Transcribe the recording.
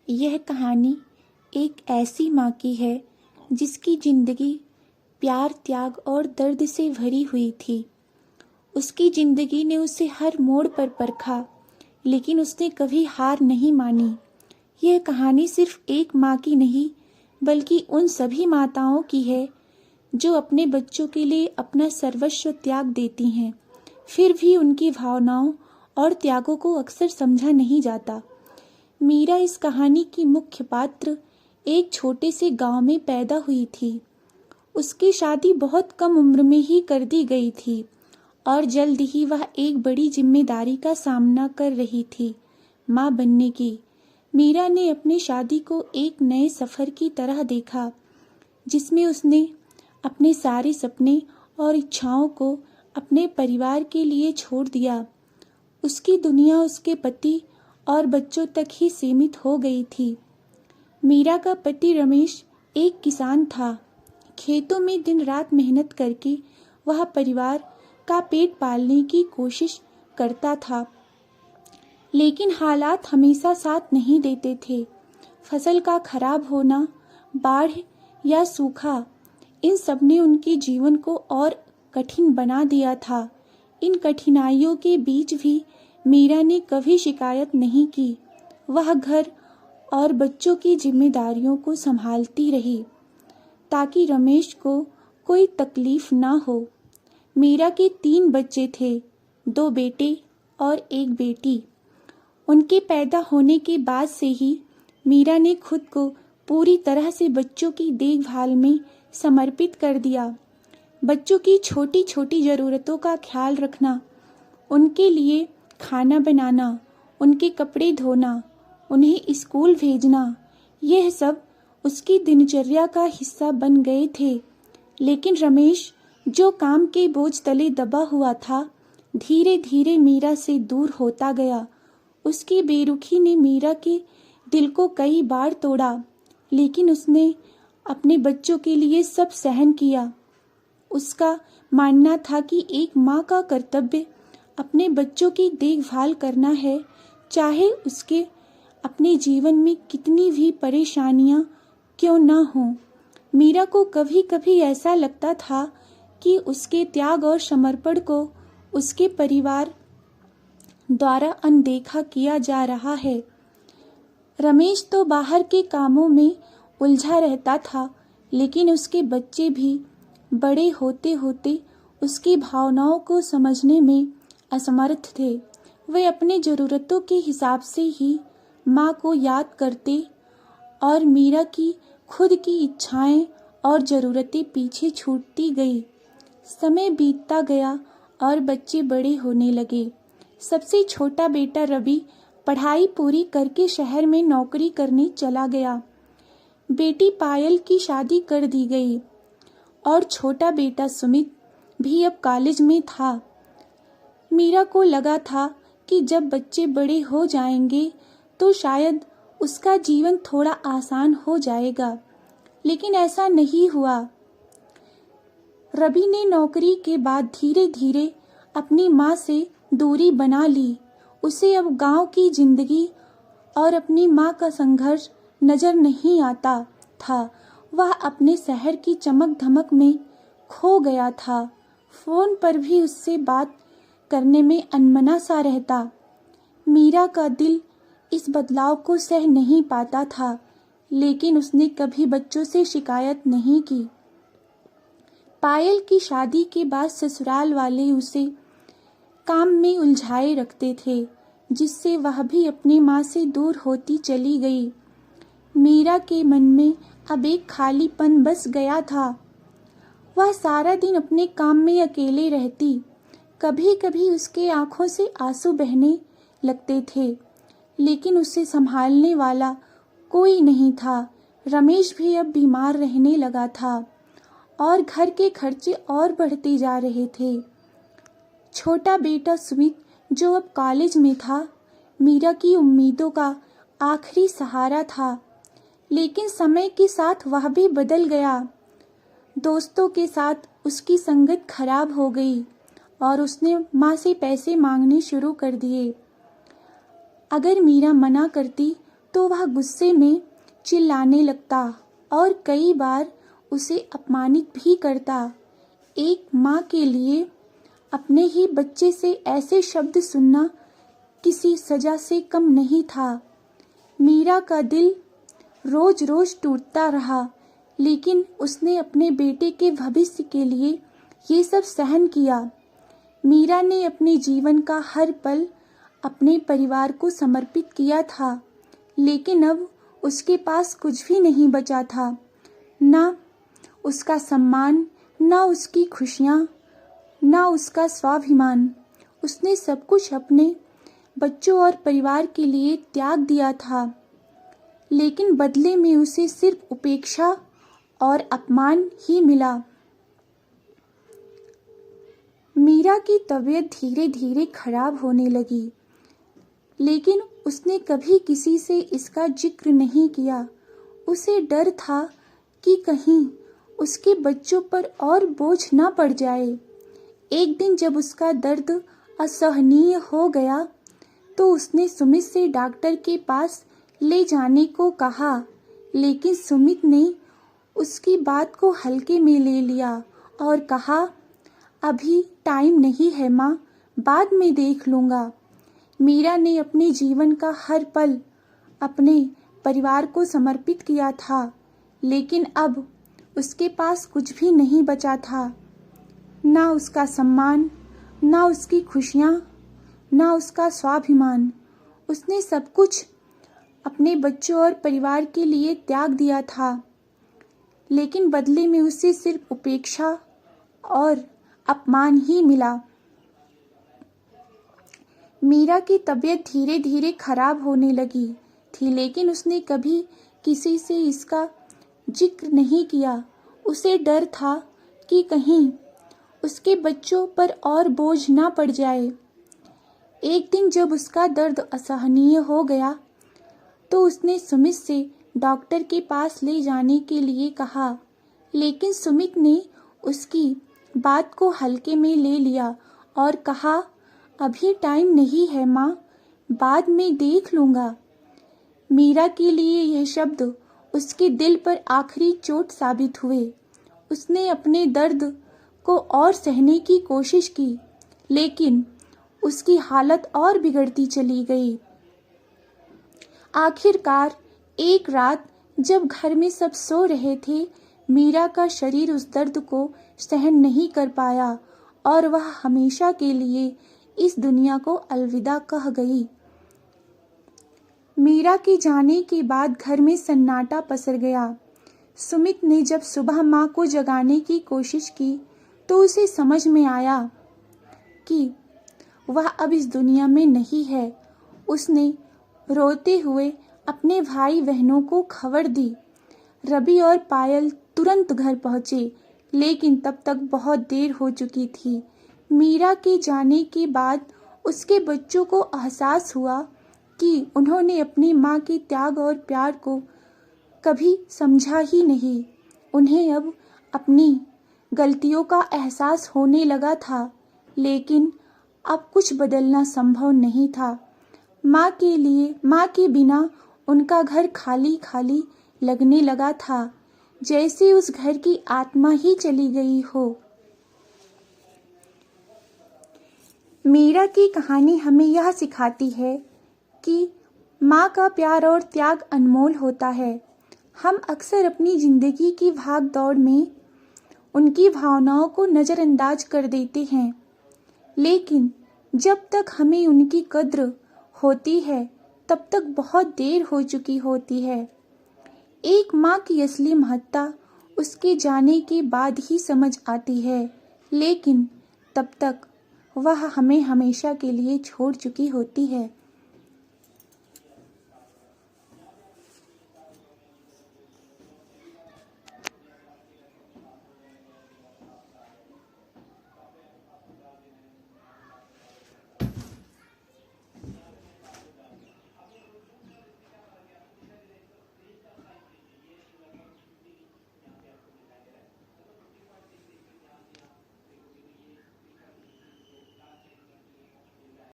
यह कहानी एक ऐसी माँ की है जिसकी जिंदगी प्यार, त्याग और दर्द से भरी हुई थी। उसकी जिंदगी ने उसे हर मोड़ पर परखा, लेकिन उसने कभी हार नहीं मानी। यह कहानी सिर्फ एक माँ की नहीं, बल्कि उन सभी माताओं की है जो अपने बच्चों के लिए अपना सर्वस्व त्याग देती हैं। फिर भी उनकी भावनाओं और त्यागों को अक्सर समझा नहीं जाता। मीरा इस कहानी की मुख्य पात्र एक छोटे से गांव में पैदा हुई थी। उसकी शादी बहुत कम उम्र में ही कर दी गई थी और जल्द ही वह एक बड़ी जिम्मेदारी का सामना कर रही थी, माँ बनने की। मीरा ने अपनी शादी को एक नए सफर की तरह देखा, जिसमें उसने अपने सारे सपने और इच्छाओं को अपने परिवार के लिए छोड़ दिया। उसकी दुनिया उसके पति और बच्चों तक ही सीमित हो गई थी। मीरा का पति रमेश एक किसान था। खेतों में दिन रात मेहनत करके वह परिवार का पेट पालने की कोशिश करता था, लेकिन हालात हमेशा साथ नहीं देते थे। फसल का खराब होना, बाढ़ या सूखा, इन सब ने उनके जीवन को और कठिन बना दिया था। इन कठिनाइयों के बीच भी मीरा ने कभी शिकायत नहीं की। वह घर और बच्चों की जिम्मेदारियों को संभालती रही ताकि रमेश को कोई तकलीफ ना हो। मीरा के 3 बच्चे थे, 2 बेटे और 1 बेटी। उनके पैदा होने के बाद से ही मीरा ने खुद को पूरी तरह से बच्चों की देखभाल में समर्पित कर दिया। बच्चों की छोटी छोटी ज़रूरतों का ख्याल रखना, उनके लिए खाना बनाना, उनके कपड़े धोना, उन्हें स्कूल भेजना, यह सब उसकी दिनचर्या का हिस्सा बन गए थे। लेकिन रमेश, जो काम के बोझ तले दबा हुआ था, धीरे धीरे मीरा से दूर होता गया। उसकी बेरुखी ने मीरा के दिल को कई बार तोड़ा, लेकिन उसने अपने बच्चों के लिए सब सहन किया। उसका मानना था कि एक माँ का कर्तव्य अपने बच्चों की देखभाल करना है, चाहे उसके अपने जीवन में कितनी भी परेशानियां क्यों ना हों। मीरा को कभी कभी ऐसा लगता था कि उसके त्याग और समर्पण को उसके परिवार द्वारा अनदेखा किया जा रहा है। रमेश तो बाहर के कामों में उलझा रहता था, लेकिन उसके बच्चे भी बड़े होते होते उसकी भावनाओं को समझने में असमर्थ थे। वे अपने ज़रूरतों के हिसाब से ही माँ को याद करते और मीरा की खुद की इच्छाएं और ज़रूरतें पीछे छूटती गई। समय बीतता गया और बच्चे बड़े होने लगे। सबसे छोटा बेटा रवि पढ़ाई पूरी करके शहर में नौकरी करने चला गया। बेटी पायल की शादी कर दी गई और छोटा बेटा सुमित भी अब कॉलेज में था। मीरा को लगा था कि जब बच्चे बड़े हो जाएंगे तो शायद उसका जीवन थोड़ा आसान हो जाएगा, लेकिन ऐसा नहीं हुआ। रवि ने नौकरी के बाद धीरे धीरे अपनी माँ से दूरी बना ली। उसे अब गांव की जिंदगी और अपनी माँ का संघर्ष नजर नहीं आता था। वह अपने शहर की चमक धमक में खो गया था। फोन पर भी उससे बात करने में अनमना सा रहता। मीरा का दिल इस बदलाव को सह नहीं पाता था, लेकिन उसने कभी बच्चों से शिकायत नहीं की। पायल की शादी के बाद ससुराल वाले उसे काम में उलझाए रखते थे, जिससे वह भी अपनी माँ से दूर होती चली गई। मीरा के मन में अब एक खालीपन बस गया था। वह सारा दिन अपने काम में अकेले रहती। कभी कभी उसके आंखों से आंसू बहने लगते थे, लेकिन उसे संभालने वाला कोई नहीं था। रमेश भी अब बीमार रहने लगा था और घर के खर्चे और बढ़ते जा रहे थे। छोटा बेटा सुमित, जो अब कॉलेज में था, मीरा की उम्मीदों का आखिरी सहारा था, लेकिन समय के साथ वह भी बदल गया। दोस्तों के साथ उसकी संगत खराब हो गई और उसने माँ से पैसे मांगने शुरू कर दिए। अगर मीरा मना करती तो वह गुस्से में चिल्लाने लगता और कई बार उसे अपमानित भी करता। एक माँ के लिए अपने ही बच्चे से ऐसे शब्द सुनना किसी सजा से कम नहीं था। मीरा का दिल रोज रोज टूटता रहा, लेकिन उसने अपने बेटे के भविष्य के लिए ये सब सहन किया। मीरा ने अपने जीवन का हर पल अपने परिवार को समर्पित किया था, लेकिन अब उसके पास कुछ भी नहीं बचा था। ना उसका सम्मान, ना उसकी खुशियाँ, ना उसका स्वाभिमान। उसने सब कुछ अपने बच्चों और परिवार के लिए त्याग दिया था, लेकिन बदले में उसे सिर्फ उपेक्षा और अपमान ही मिला। मीरा की तबीयत धीरे धीरे खराब होने लगी, लेकिन उसने कभी किसी से इसका जिक्र नहीं किया। उसे डर था कि कहीं उसके बच्चों पर और बोझ ना पड़ जाए। एक दिन जब उसका दर्द असहनीय हो गया तो उसने सुमित से डॉक्टर के पास ले जाने को कहा, लेकिन सुमित ने उसकी बात को हल्के में ले लिया और कहा, अभी टाइम नहीं है माँ, बाद में देख लूँगा। मीरा ने अपने जीवन का हर पल अपने परिवार को समर्पित किया था, लेकिन अब उसके पास कुछ भी नहीं बचा था। ना उसका सम्मान, ना उसकी खुशियाँ, ना उसका स्वाभिमान। उसने सब कुछ अपने बच्चों और परिवार के लिए त्याग दिया था, लेकिन बदले में उसे सिर्फ उपेक्षा और अपमान ही मिला। मीरा की तबीयत धीरे धीरे खराब होने लगी थी, लेकिन उसने कभी किसी से इसका जिक्र नहीं किया। उसे डर था कि कहीं उसके बच्चों पर और बोझ ना पड़ जाए। एक दिन जब उसका दर्द असहनीय हो गया तो उसने सुमित से डॉक्टर के पास ले जाने के लिए कहा, लेकिन सुमित ने उसकी बात को हल्के में ले लिया और कहा, अभी टाइम नहीं है माँ, बाद में देख लूँगा। मीरा के लिए यह शब्द उसके दिल पर आखिरी चोट साबित हुए। उसने अपने दर्द को और सहने की कोशिश की, लेकिन उसकी हालत और बिगड़ती चली गई। आखिरकार एक रात जब घर में सब सो रहे थे, मीरा का शरीर उस दर्द को सहन नहीं कर पाया और वह हमेशा के लिए इस दुनिया को अलविदा कह गई। मीरा के जाने के बाद घर में सन्नाटा पसर गया। सुमित ने जब सुबह माँ को जगाने की कोशिश की तो उसे समझ में आया कि वह अब इस दुनिया में नहीं है। उसने रोते हुए अपने भाई बहनों को खबर दी। रवि और पायल तुरंत घर पहुँचे, लेकिन तब तक बहुत देर हो चुकी थी। मीरा के जाने के बाद उसके बच्चों को एहसास हुआ कि उन्होंने अपनी माँ के त्याग और प्यार को कभी समझा ही नहीं। उन्हें अब अपनी गलतियों का एहसास होने लगा था, लेकिन अब कुछ बदलना संभव नहीं था। माँ के बिना उनका घर खाली खाली लगने लगा था, जैसे उस घर की आत्मा ही चली गई हो। मीरा की कहानी हमें यह सिखाती है कि माँ का प्यार और त्याग अनमोल होता है। हम अक्सर अपनी जिंदगी की भाग दौड़ में उनकी भावनाओं को नज़रअंदाज कर देते हैं, लेकिन जब तक हमें उनकी कद्र होती है तब तक बहुत देर हो चुकी होती है। एक माँ की असली महत्ता उसके जाने के बाद ही समझ आती है, लेकिन तब तक वह हमें हमेशा के लिए छोड़ चुकी होती है।